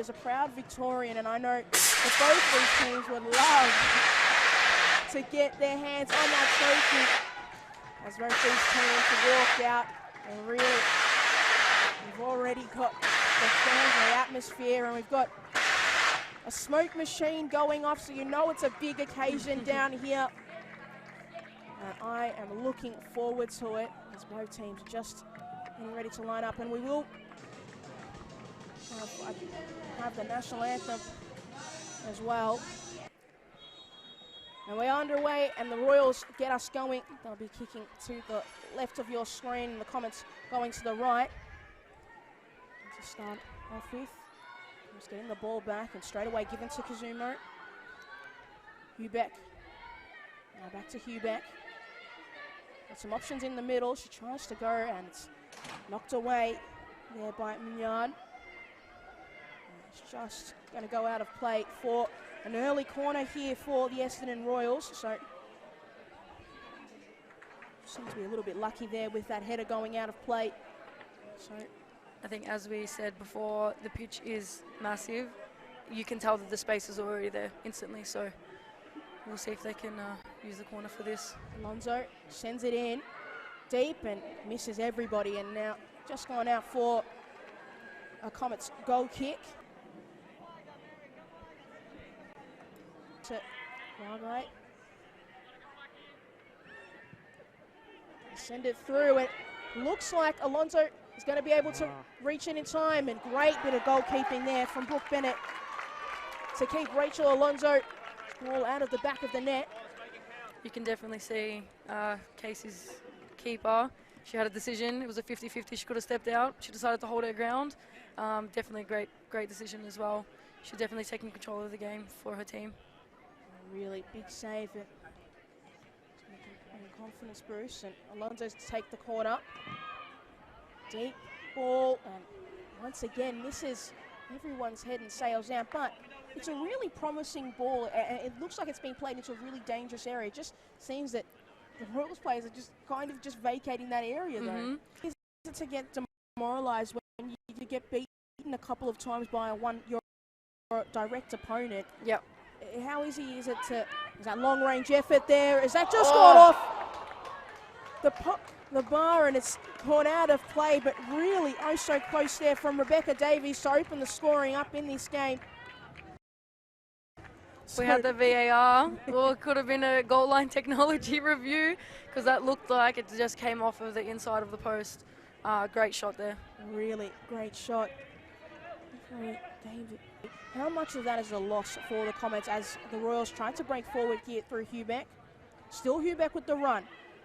as a proud Victorian, and I know that both these teams would love to get their hands on that trophy. As both these teams have walked out, and really, we've already got the fans and the atmosphere, and we've got a smoke machine going off, so you know it's a big occasion down here. And I am looking forward to it as both teams are just getting ready to line up, and we will have the national anthem as well. And we're underway, and the Royals get us going. They'll be kicking to the left of your screen, and the Comets going to the right. To start off with, just getting the ball back and straight away given to Kazumo. Hubeck. Now back to Hubeck. Got some options in the middle. She tries to go, and it's knocked away there by Mignard. It's just going to go out of play for an early corner here for the Essendon Royals. So seems to be a little bit lucky there with that header going out of play. So I think, as we said before, the pitch is massive. You can tell that the space is already there instantly. So we'll see if they can use the corner for this. Alonso sends it in deep and misses everybody, and now just gone out for a Comets goal kick. To right. Send it through. It looks like Alonso is going to be able to reach in time, and great bit of goalkeeping there from Brooke Bennett to keep Rachel Alonso ball out of the back of the net. You can definitely see Casey's keeper. She had a decision. It was a 50-50. She could have stepped out. She decided to hold her ground. Definitely a great decision as well. She's definitely taking control of the game for her team. Really big save. And confidence boost, and Alonso's to take the corner. Deep ball, and once again misses everyone's head and sails out, but it's a really promising ball. It looks like it's being played into a really dangerous area. It just seems that the Royals players are just kind of just vacating that area though. Is it to get demoralised when you get beaten a couple of times by your direct opponent? Yep. How easy is it to, is that long range effort there? Is that just gone off the bar, and it's gone out of play, but really oh so close there from Rebecca Davies to open the scoring up in this game. We had the VAR, or it could have been a goal line technology review, because that looked like it just came off of the inside of the post. Great shot there. Really great shot. David. How much of that is a loss for the Comets as the Royals try to break forward here through Hubeck? Still Hubeck with the run.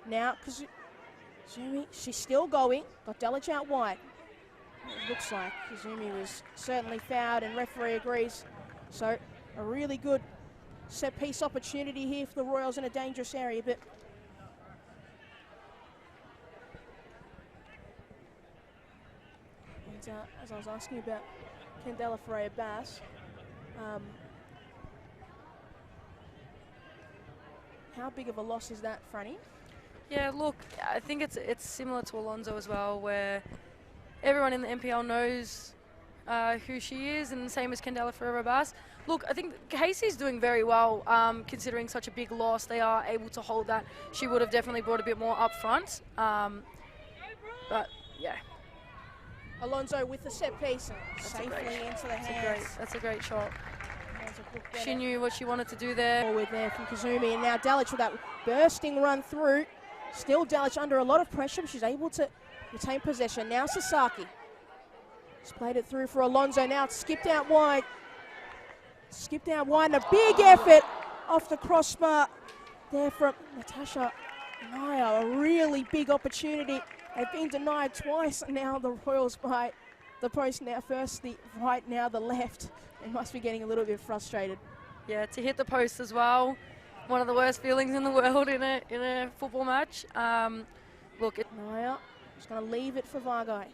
Now, Kazumi, she's still going. Got Delic out wide. It looks like Kazumi was certainly fouled, and referee agrees. So a really good set-piece opportunity here for the Royals in a dangerous area. But and, as I was asking about Candela Ferreira-Bass, how big of a loss is that, Franny? Yeah, look, I think it's similar to Alonso as well, where everyone in the NPL knows who she is, and the same as Candela Ferreira-Bass. Look, I think Casey's doing very well, considering such a big loss. They are able to hold that. She would have definitely brought a bit more up front, but yeah. Alonso with the set piece and safely into the hands. That's a great shot. She knew what she wanted to do there. Forward there from Kazumi, and now Delic with that bursting run through. Still Delic under a lot of pressure, but she's able to retain possession. Now Sasaki. She's played it through for Alonso. Now it's skipped out wide. Skipped out wide, and a big effort off the crossbar there from Natasha Naya. A really big opportunity. They've been denied twice, and now the Royals by the post now, first the right, now the left. They must be getting a little bit frustrated. Yeah, to hit the post as well. One of the worst feelings in the world in a football match. Look, Naya is going to leave it for Vargai.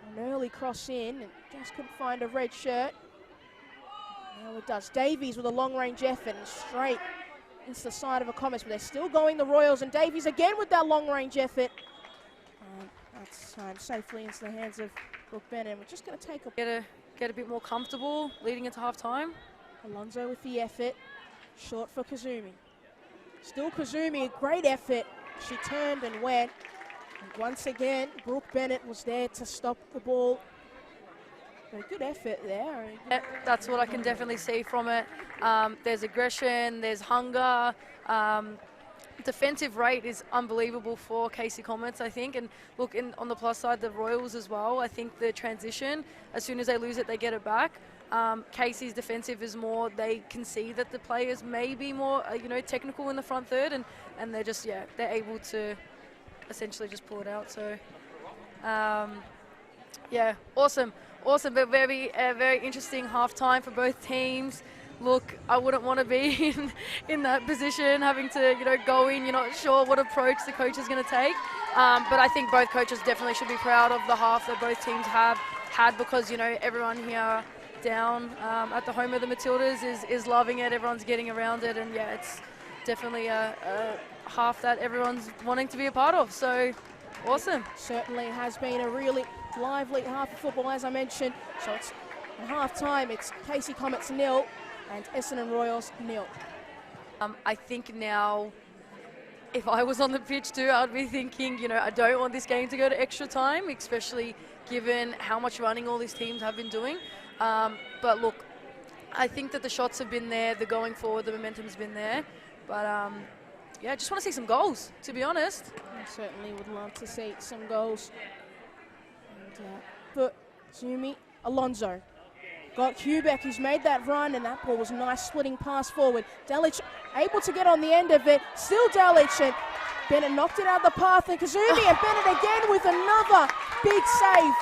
An early cross in, and just couldn't find a red shirt. Now it does. Davies with a long-range effort, and straight into the side of a Comets, but they're still going the Royals, and Davies again with that long-range effort. That's safely into the hands of Brooke Bennett. We're just going to take get a bit more comfortable leading into half-time. Alonso with the effort. Short for Kazumi. Still Kazumi, a great effort. She turned and went. And once again, Brooke Bennett was there to stop the ball. But a good effort there. Yeah, that's what I can definitely see from it. There's aggression, there's hunger. Defensive rate is unbelievable for Casey Comets, I think. And look, on the plus side, the Royals as well. I think the transition, as soon as they lose it, they get it back. Casey's defensive is more, they can see that the players may be more, technical in the front third, and they're just, they're able to essentially just pull it out. So, awesome, but very interesting half-time for both teams. Look, I wouldn't want to be in that position, having to, go in. You're not sure what approach the coach is going to take. But I think both coaches definitely should be proud of the half that both teams have had, because, everyone here down at the home of the Matildas is loving it. Everyone's getting around it. And, it's definitely a half that everyone's wanting to be a part of. So, awesome. Certainly has been a really lively half of football, as I mentioned. So it's at half-time, it's Casey Comets 0 and Essendon Royals 0. I think now, if I was on the pitch too, I'd be thinking, I don't want this game to go to extra time, especially given how much running all these teams have been doing. But look, I think that the shots have been there, the going forward, the momentum's been there. But I just want to see some goals, to be honest. I certainly would love to see some goals. And, but Zumi, Alonso. Got Hubeck, who's made that run, and that ball was a nice splitting pass forward. Delic able to get on the end of it. Still Delic, and Bennett knocked it out of the path, and Kazumi and Bennett again with another big save.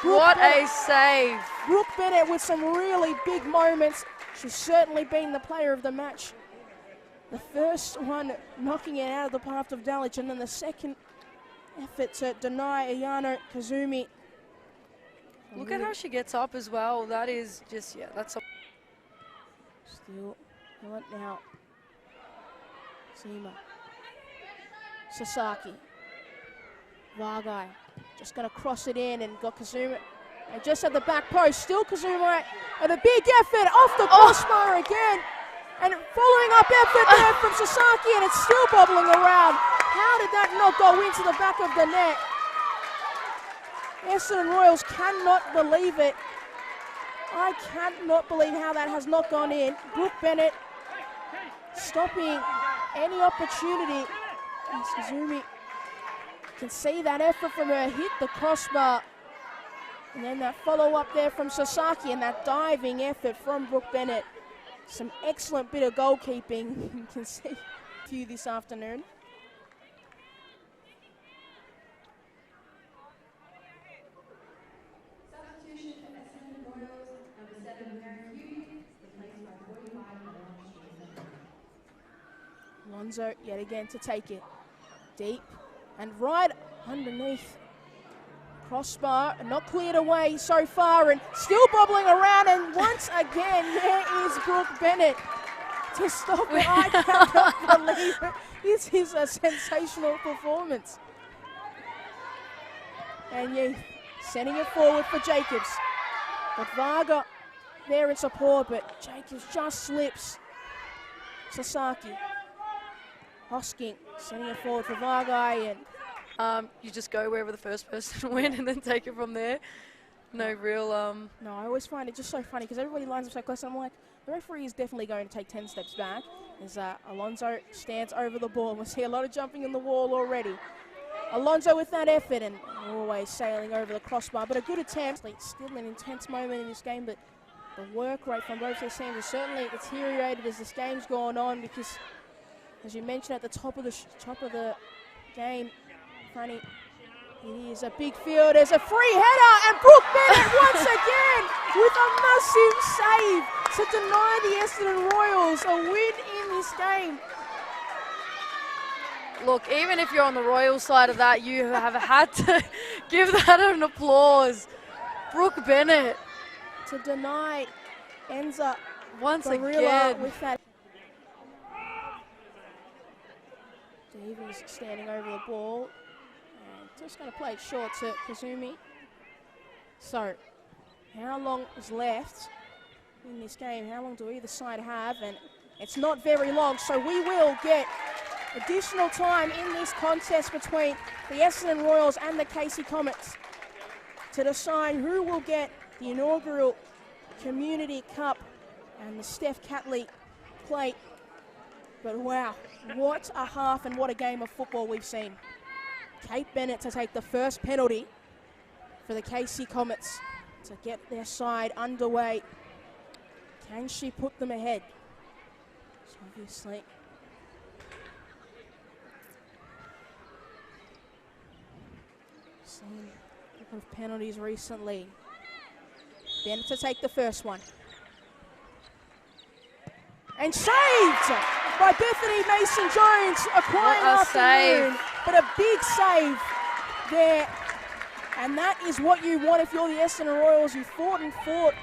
What a save. Brooke Bennett with some really big moments. She's certainly been the player of the match. The first one knocking it out of the path of Delic, and then the second effort to deny Ayano Kazumi. Look at how she gets up as well. That is just, that's a... Still, now. Zima. Sasaki. Vargai. Just going to cross it in, and got Kazuma. And just at the back post, still Kazuma. And a big effort off the crossbar again. And following up effort there from Sasaki, and it's still bobbling around. How did that not go into the back of the net? Essendon Royals cannot believe it. I cannot believe how that has not gone in. Brooke Bennett stopping any opportunity. And Kazumi can see that effort from her hit the crossbar. And then that follow-up there from Sasaki, and that diving effort from Brooke Bennett. Some excellent bit of goalkeeping. You can see a few this afternoon. Alonso yet again to take it. Deep and right underneath. Crossbar, not cleared away so far, and still bobbling around, and once again, there is Brooke Bennett to stop it. I cannot believe it. This is a sensational performance. And sending it forward for Jacobs. But Varga there in support, but Jacobs just slips. Sasaki. Hosking, sending it forward for Vargai, and you just go wherever the first person went and then take it from there. No real... No, I always find it just so funny because everybody lines up so close, and I'm like, the referee is definitely going to take 10 steps back. As Alonso stands over the ball. We see a lot of jumping in the wall already. Alonso with that effort, and always sailing over the crossbar, but a good attempt. Still an intense moment in this game, but the work rate from both these teams has certainly deteriorated as this game's gone on, because as you mentioned at the top of the game, Franny, it is a big field. There's a free header, and Brooke Bennett once again with a massive save to deny the Essendon Royals a win in this game. Look, even if you're on the Royal side of that, you have had to give that an applause. Brooke Bennett. To deny Enza once Barilla again with that. Davies standing over the ball. And just going to play it short to Kazumi. So, how long is left in this game? How long do either side have? And it's not very long, so we will get additional time in this contest between the Essendon Royals and the Casey Comets to decide who will get the inaugural Community Cup and the Steph Catley plate. But wow, what a half and what a game of football we've seen. Kate Bennett to take the first penalty for the Casey Comets to get their side underway. Can she put them ahead? So obviously, seen a couple of penalties recently. Bennett to take the first one. And saved by Bethany Mason-Jones. A quiet afternoon, but a big save there. And that is what you want if you're the Essendon Royals. You fought and fought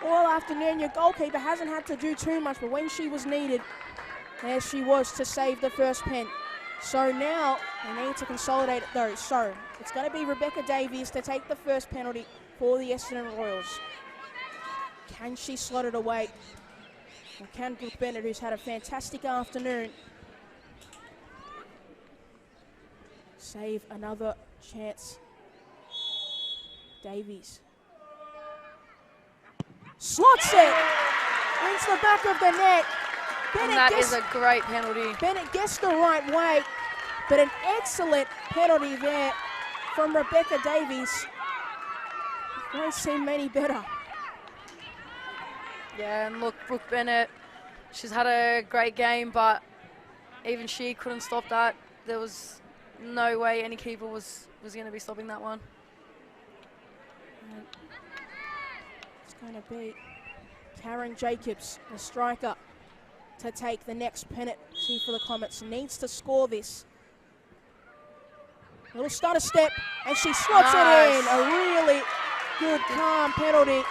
all afternoon. Your goalkeeper hasn't had to do too much, but when she was needed, there she was to save the first pen. So now they need to consolidate it though. So it's going to be Rebecca Davies to take the first penalty for the Essendon Royals. Can she slot it away? Or can Brooke Bennett, who's had a fantastic afternoon, save another chance? Davies slots it into the back of the net. And that is a great penalty. Bennett gets the right way, but an excellent penalty there from Rebecca Davies. Won't seem many better. Yeah, and look, Brooke Bennett, she's had a great game, but even she couldn't stop that. There was no way any keeper was going to be stopping that one. It's going to be Karen Jacobs, the striker, to take the next penalty for the Comets. Needs to score this. Little stutter step, and she slots it in. A really good, calm penalty.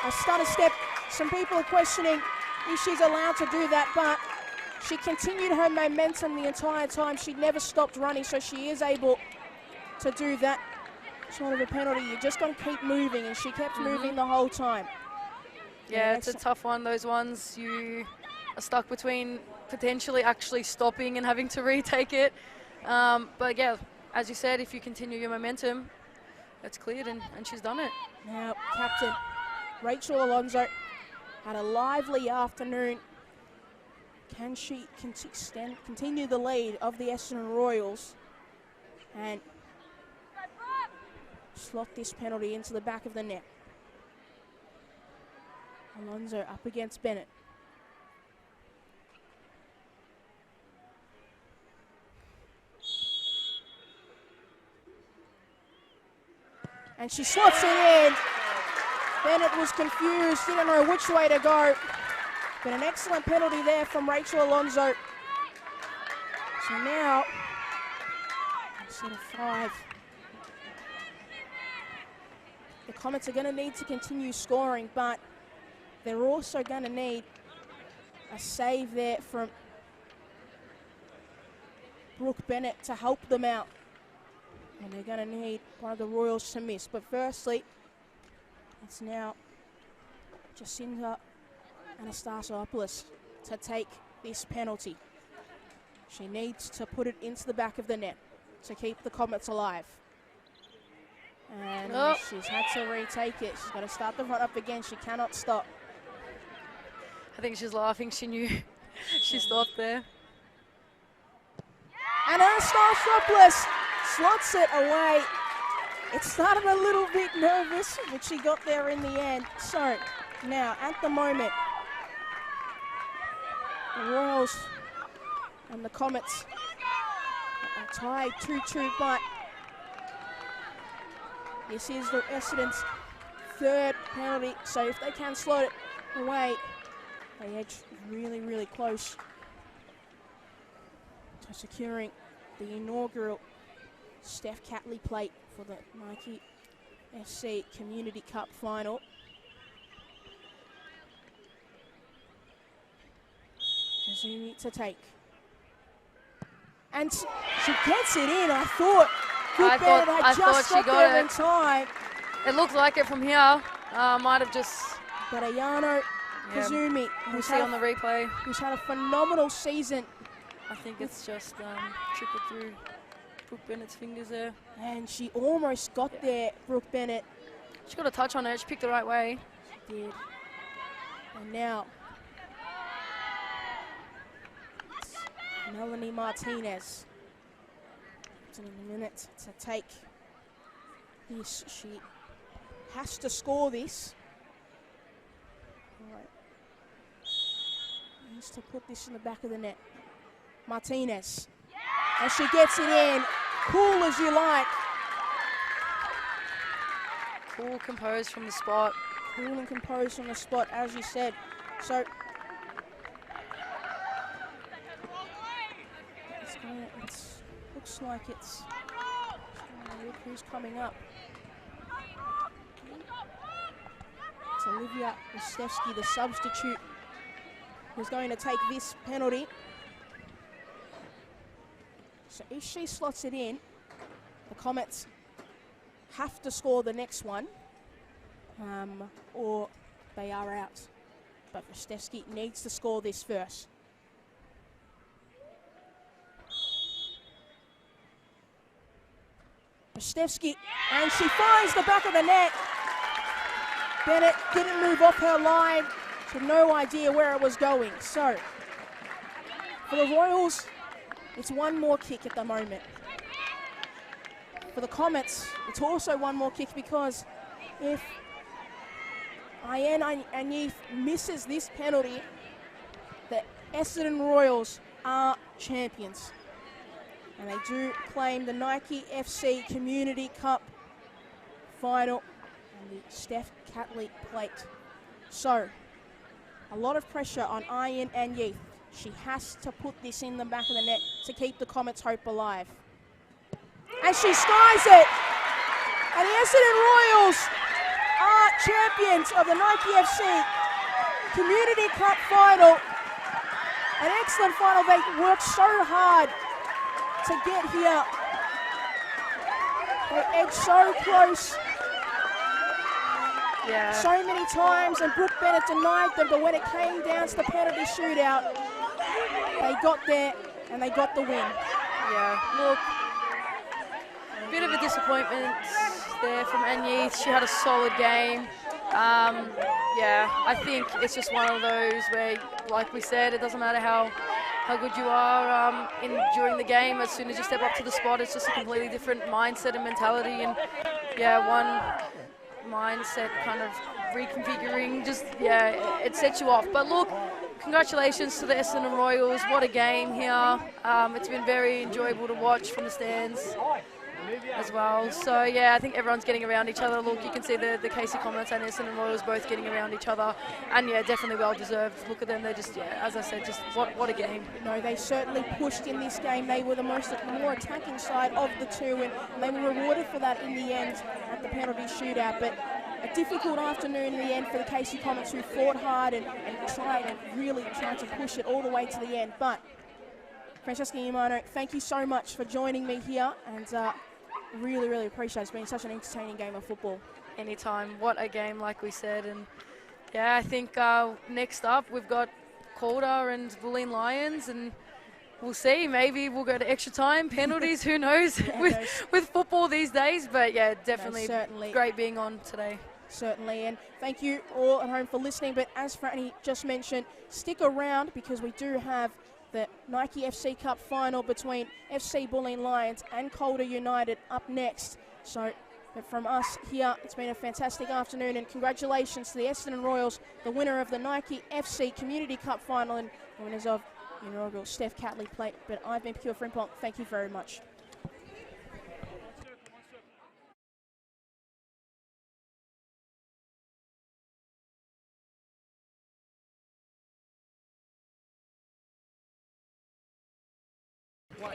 A stutter step. Some people are questioning if she's allowed to do that, but she continued her momentum the entire time. She never stopped running, so she is able to do that sort of a penalty. You just got to keep moving, and she kept moving the whole time. Yeah, it's a tough one. Those ones you are stuck between potentially actually stopping and having to retake it. But yeah, as you said, if you continue your momentum, it's cleared, and she's done it. Now, captain Rachel Alonso had a lively afternoon. Can she continue the lead of the Essendon Royals and slot this penalty into the back of the net? Alonso up against Bennett. And she slots it in. Bennett was confused, didn't know which way to go. But an excellent penalty there from Rachel Alonso. So now, instead of 5, the Comets are going to need to continue scoring, but they're also going to need a save there from Brooke Bennett to help them out. And they're going to need one of the Royals to miss. But firstly, it's now Jacinta Anastasiopoulos to take this penalty. She needs to put it into the back of the net to keep the Comets alive. And she's had to retake it. She's got to start the run up again. She cannot stop. I think she's laughing. She knew she stopped there. And Anastasiopoulos slots it away. It started a little bit nervous, but she got there in the end. So now, at the moment, the Royals and the Comets are tied 2-2, but this is the Essendon's third penalty. So if they can slot it away, they edge really, really close to securing the inaugural Steph Catley plate for the Nike FC Community Cup final. Kazumi to take. And she gets it in. I thought Brooke Bennett had just got there in time. It looked like it from here. Might have just... But Ayano Kazumi, we'll see on the replay, who's had a phenomenal season. I think it's just trickled through Brooke Bennett's fingers there. And she almost got there, Brooke Bennett. She got a touch on it. She picked the right way. She did. And now, it's Melanie Martinez. In a minute to take this. She has to score this. All right. Needs to put this in the back of the net. Martinez. And she gets it in. Cool as you like. Cool, composed from the spot. Cool and composed from the spot, as you said. So, looks like it's who's coming up. It's Olivia Rostevsky, the substitute, who's going to take this penalty. So if she slots it in, the Comets have to score the next one, or they are out. But Rostevsky needs to score this first. Rostevsky, and she finds the back of the net. Bennett didn't move off her line. She had no idea where it was going. So, for the Royals, it's one more kick at the moment. For the Comets, it's also one more kick because if Ayen Anyith misses this penalty, the Essendon Royals are champions. And they do claim the Nike FC Community Cup final and the Steph Catley plate. So, a lot of pressure on Ayen Anyith. She has to put this in the back of the net to keep the Comets' hope alive. And she skies it! And the Essendon Royals are champions of the Nike FC Community Cup final. An excellent final. They worked so hard to get here. They edged so close. Yeah. So many times, and Brooke Bennett denied them, but when it came down to the penalty shootout, they got there and they got the win. Yeah, look, a bit of a disappointment there from Anyith. She had a solid game. Yeah, I think it's just one of those where, like we said, it doesn't matter how good you are during the game. As soon as you step up to the spot, it's just a completely different mindset and mentality. And yeah, one mindset kind of reconfiguring, just, yeah, it sets you off. But look, congratulations to the Essendon Royals. What a game here. It's been very enjoyable to watch from the stands as well. So yeah, I think everyone's getting around each other. Look, you can see the Casey Comets and Essendon Royals both getting around each other, and yeah, definitely well deserved. Look at them, they're just, yeah, as I said, just what a game. No, they certainly pushed in this game. They were the more attacking side of the two, and they were rewarded for that in the end at the penalty shootout. But a difficult afternoon in the end for the Casey Comets, who fought hard and really tried to push it all the way to the end. But Francesca Yamano, thank you so much for joining me here, and really, really appreciate it. It's been such an entertaining game of football. Anytime. What a game, like we said. And yeah, I think next up we've got Calder and Bulleen Lions, and we'll see. Maybe we'll go to extra time, penalties, who knows, with football these days. But yeah, definitely great being on today. Certainly, and thank you all at home for listening. But as Franny just mentioned, stick around because we do have the Nike FC Cup final between FC Bulleen Lions and Calder United up next. So, but from us here, it's been a fantastic afternoon, and congratulations to the Essendon Royals, the winner of the Nike FC Community Cup final and winners of the inaugural Steph Catley plate. But I've been Pure Frimpong. Thank you very much. One,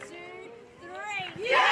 two, three. Yeah!